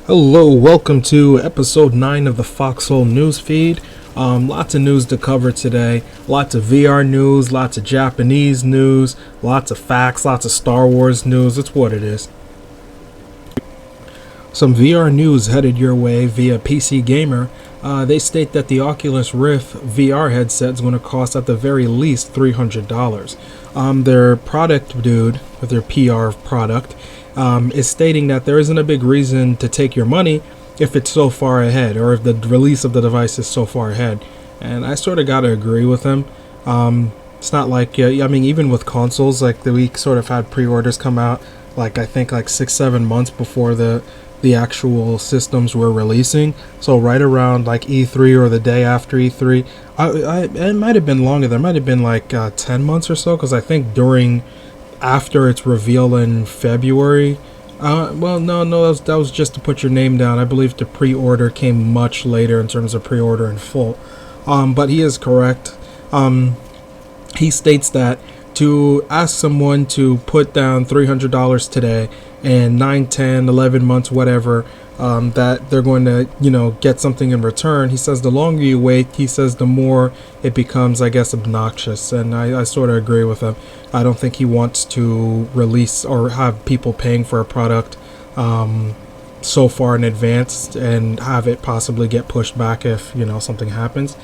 Hello, welcome to episode 9 of the Foxhole news feed. Lots of news to cover today. Lots of VR news, lots of Japanese news, lots of facts, lots of Star Wars news. It's what it is. Some VR news headed your way via PC Gamer. They state that the Oculus Rift VR headset is going to cost at the very least $300. Their product dude, with their PR product, is stating that there isn't a big reason to take your money if it's so far ahead, or if the release of the device is so far ahead. And I sort of got to agree with him. It's not like, even with consoles, like we sort of had pre-orders come out, I think 6-7 months before the actual systems were releasing. So right around E3 or the day after E3, it might have been longer. There might have been 10 months or so, because I think after its reveal in February. That was just to put your name down. I believe the pre-order came much later in terms of pre-order in full. But he is correct. He states that to ask someone to put down $300 today and 9, 10, 11 months, whatever, that they're going to, get something in return. He says the longer you wait, he says the more it becomes, obnoxious. And I sort of agree with him. I don't think he wants to release or have people paying for a product so far in advance and have it possibly get pushed back if, something happens.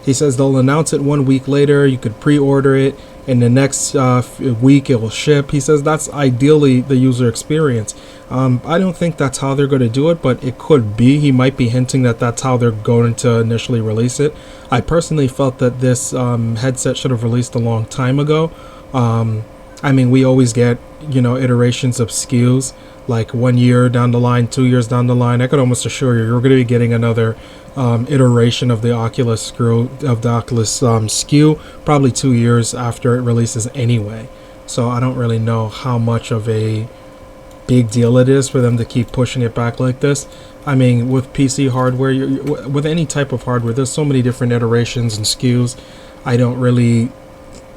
He says they'll announce it 1 week later. You could pre-order it. In the next week, it will ship. He says that's ideally the user experience. I don't think that's how they're going to do it, but it could be. He might be hinting that that's how they're going to initially release it. I personally felt that this headset should have released a long time ago. We always get, iterations of SKUs, 1 year down the line, 2 years down the line. I could almost assure you're going to be getting another iteration of the Oculus SKU, probably 2 years after it releases anyway. So I don't really know how much of a big deal it is for them to keep pushing it back like this. With PC hardware, with any type of hardware, there's so many different iterations and SKUs. I don't really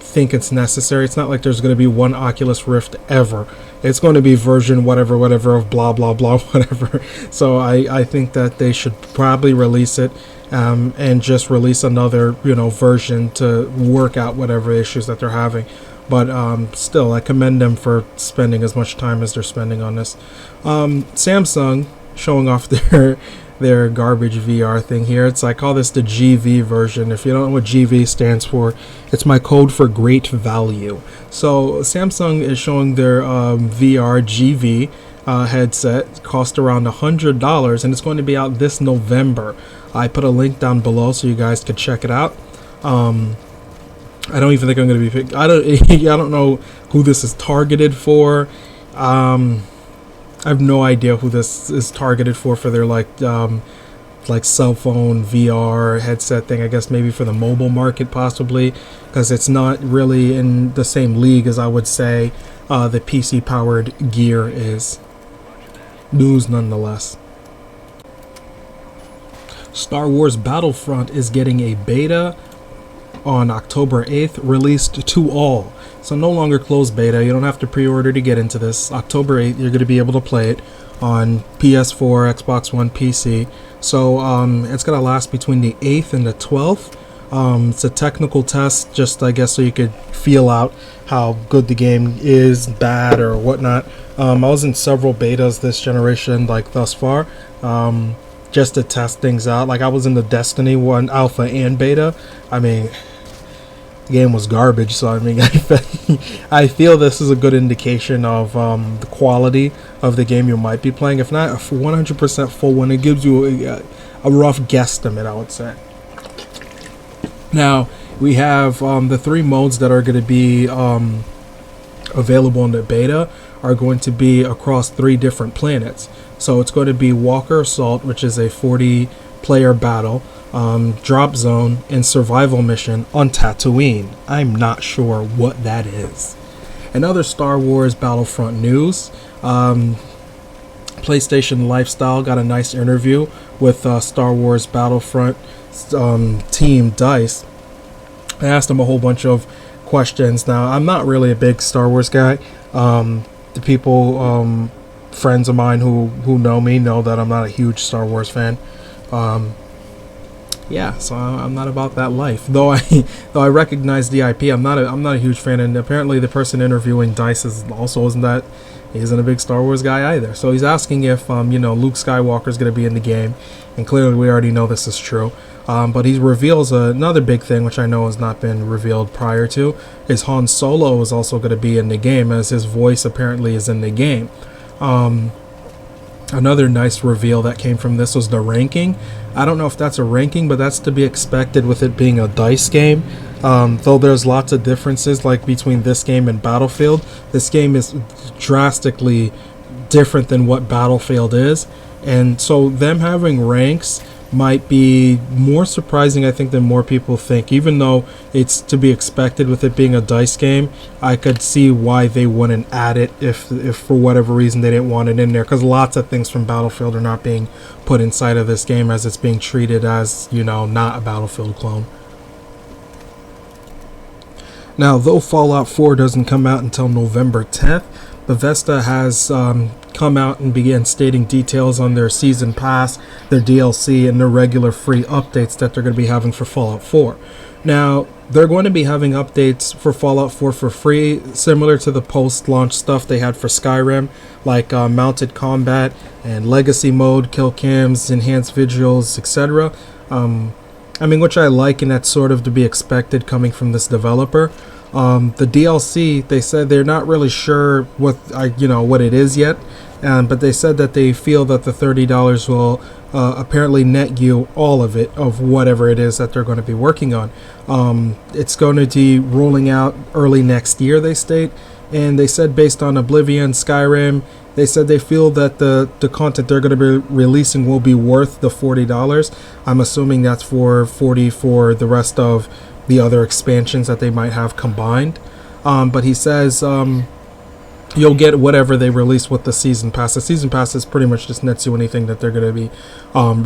think it's necessary. It's not like there's going to be one Oculus Rift ever. It's going to be version whatever of blah blah blah whatever. So I think that they should probably release it and just release another version to work out whatever issues that they're having. But still, I commend them for spending as much time as they're spending on this. Samsung showing off their garbage VR thing here. I call this the GV version. If you don't know what GV stands for, it's my code for great value. So Samsung is showing their VR GV headset. Cost around $100, and it's going to be out this November. I put a link down below so you guys could check it out. I don't even think I'm going to be picked. I don't know who this is targeted for. I have no idea who this is targeted for their cell phone VR headset thing. I guess maybe for the mobile market possibly, because it's not really in the same league as I would say the PC powered gear is. News nonetheless. Star Wars Battlefront is getting a beta on October 8th, released to all. So no longer closed beta. You don't have to pre-order to get into this. October 8th, you're going to be able to play it on PS4, Xbox One, PC. So it's going to last between the 8th and the 12th. It's a technical test, just I guess so you could feel out how good the game is, bad, or whatnot. I was in several betas this generation, thus far, just to test things out. I was in the Destiny 1 alpha and beta. The game was garbage, so I feel this is a good indication of the quality of the game you might be playing. If not a 100% full one, it gives you a rough guesstimate, I would say. Now we have the 3 modes that are going to be available in the beta are going to be across 3 different planets. So it's going to be Walker Assault, which is a 40-player battle, drop zone, and survival mission on Tatooine. I'm not sure what that is. And other Star Wars Battlefront news, PlayStation Lifestyle got a nice interview with Star Wars Battlefront team DICE. I asked them a whole bunch of questions. Now, I'm not really a big Star Wars guy. The people friends of mine who know me know that I'm not a huge Star Wars fan. Yeah, so I'm not about that life. Though I recognize the IP, I'm not a huge fan. And apparently, the person interviewing Dice isn't a big Star Wars guy either. So he's asking if Luke Skywalker is going to be in the game, and clearly we already know this is true. But he reveals another big thing, which I know has not been revealed prior to, is Han Solo is also going to be in the game, as his voice apparently is in the game. Another nice reveal that came from this was the ranking. I don't know if that's a ranking, but that's to be expected with it being a DICE game. Though there's lots of differences, like between this game and Battlefield. This game is drastically different than what Battlefield is. And so them having ranks might be more surprising, I think, than more people think. Even though it's to be expected with it being a DICE game, I could see why they wouldn't add it if for whatever reason they didn't want it in there, because lots of things from Battlefield are not being put inside of this game, as it's being treated as, not a Battlefield clone. Now, though Fallout 4 doesn't come out until November 10th, Bethesda has come out and began stating details on their season pass, their DLC, and their regular free updates that they're going to be having for Fallout 4. Now, they're going to be having updates for Fallout 4 for free, similar to the post-launch stuff they had for Skyrim, like mounted combat and legacy mode, kill cams, enhanced visuals, etc. Which I like, and that's sort of to be expected coming from this developer. The DLC, they said they're not really sure what it is yet, but they said that they feel that the $30 will apparently net you all of it, of whatever it is that they're going to be working on. It's going to be rolling out early next year, they state, and they said based on Oblivion, Skyrim, they said they feel that the content they're going to be releasing will be worth the $40. I'm assuming that's for $40 for the rest of the other expansions that they might have combined. But he says you'll get whatever they release with the season pass. The season pass is pretty much just nets you anything that they're going to be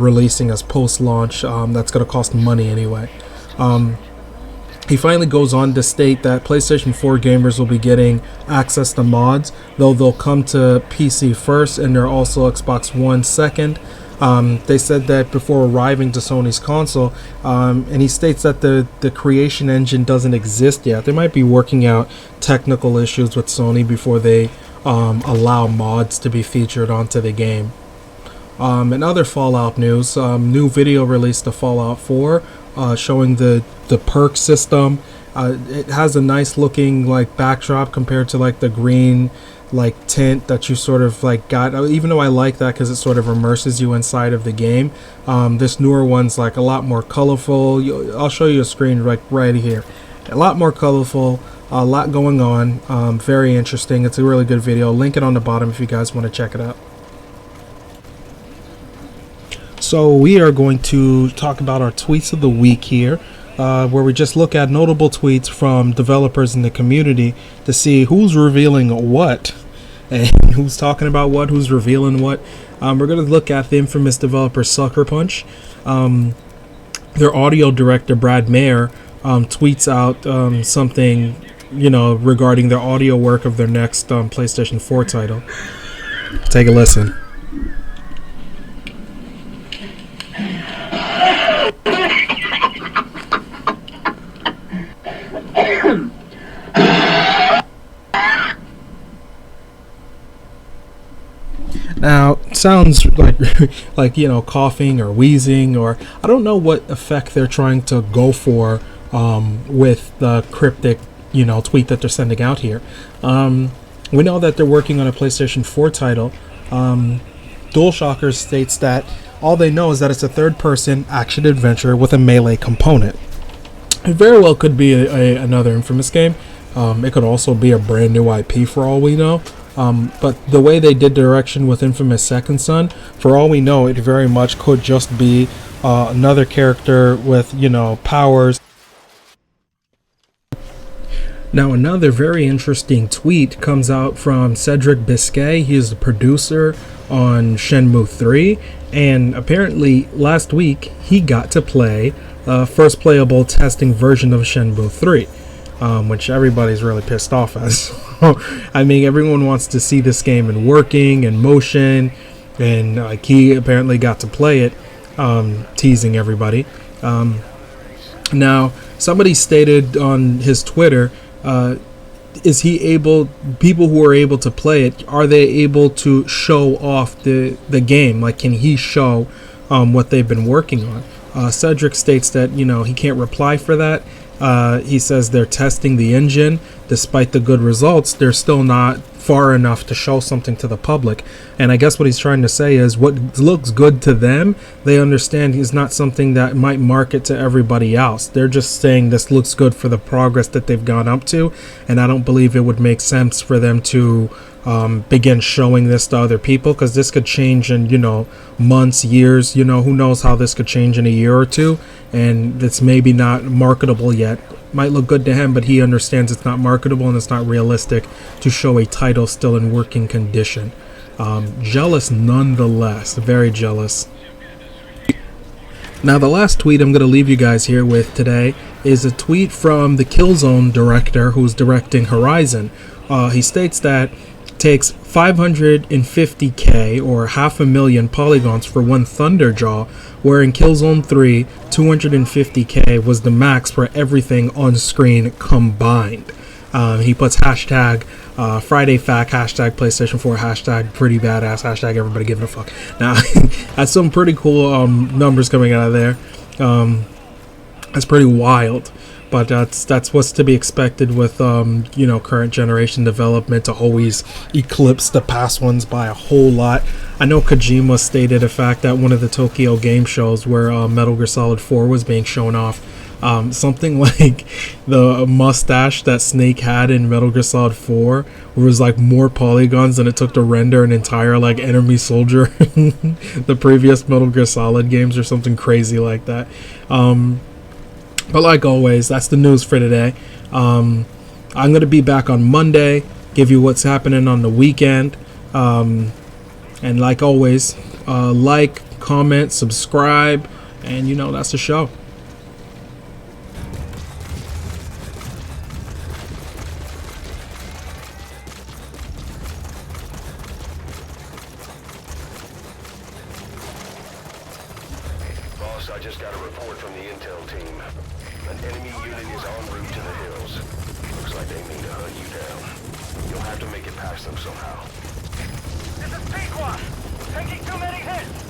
releasing as post-launch. That's going to cost money anyway. He finally goes on to state that PlayStation 4 gamers will be getting access to mods, though they'll come to PC first, and they're also Xbox One second. They said that before arriving to Sony's console, and he states that the creation engine doesn't exist yet. They might be working out technical issues with Sony before they allow mods to be featured onto the game. In other Fallout news, new video released of Fallout 4 showing the perk system. It has a nice looking backdrop compared to the green tint that you sort of got, even though I like that because it sort of immerses you inside of the game. This newer one's a lot more colorful. I'll show you a screen right here. A lot more colorful, a lot going on. Very interesting. It's a really good video. Link it on the bottom if you guys want to check it out. So we are going to talk about our tweets of the week here, where we just look at notable tweets from developers in the community to see who's revealing what and who's talking about what, who's revealing what. We're going to look at the infamous developer Sucker Punch. Their audio director Brad Mayer tweets out something regarding their audio work of their next PlayStation 4 title. Take a listen. Now, sounds like coughing or wheezing, or I don't know what effect they're trying to go for with the cryptic tweet that they're sending out here. We know that they're working on a PlayStation 4 title. DualShocker states that all they know is that it's a third-person action adventure with a melee component. It very well could be another Infamous game. It could also be a brand new IP for all we know. But the way they did direction with Infamous Second Son, for all we know, it very much could just be another character with, powers. Now, another very interesting tweet comes out from Cedric Biscay. He is the producer on Shenmue 3, and apparently last week he got to play first playable testing version of Shenmue 3, which everybody's really pissed off as. I mean, everyone wants to see this game in working and motion, and like he apparently got to play it, teasing everybody. Now, somebody stated on his Twitter, is he able, people who are able to play it, are they able to show off the game? Like, can he show what they've been working on? Cedric states that, he can't reply for that. He says they're testing the engine. Despite the good results, they're still not far enough to show something to the public. And I guess what he's trying to say is what looks good to them, they understand is not something that might market to everybody else. They're just saying this looks good for the progress that they've gone up to, and I don't believe it would make sense for them to begin showing this to other people, because this could change in months, years. Who knows how this could change in a year or two, and it's maybe not marketable yet. Might look good to him, but he understands it's not marketable and it's not realistic to show a title still in working condition. Jealous nonetheless, very jealous. Now, the last tweet I'm going to leave you guys here with today is a tweet from the Killzone director who's directing Horizon. He states that it takes 550k or 500,000 polygons for one Thunderjaw, where in Killzone 3, 250k was the max for everything on screen combined. He puts hashtag FridayFact, hashtag PlayStation 4, hashtag pretty badass, hashtag everybody giving a fuck. Now, that's some pretty cool numbers coming out of there. That's pretty wild. But that's what's to be expected with current generation development to always eclipse the past ones by a whole lot. I know Kojima stated a fact at one of the Tokyo game shows where Metal Gear Solid 4 was being shown off. Something like the mustache that Snake had in Metal Gear Solid 4 was like more polygons than it took to render an entire like enemy soldier the previous Metal Gear Solid games, or something crazy like that. But like always, that's the news for today. I'm going to be back on Monday, give you what's happening on the weekend. And like always, like, comment, subscribe, and that's the show. Boss, I just got a report from the intel team. An enemy unit is en route to the hills. Looks like they mean to hunt you down. You'll have to make it past them somehow. This is Pequot! Taking too many hits!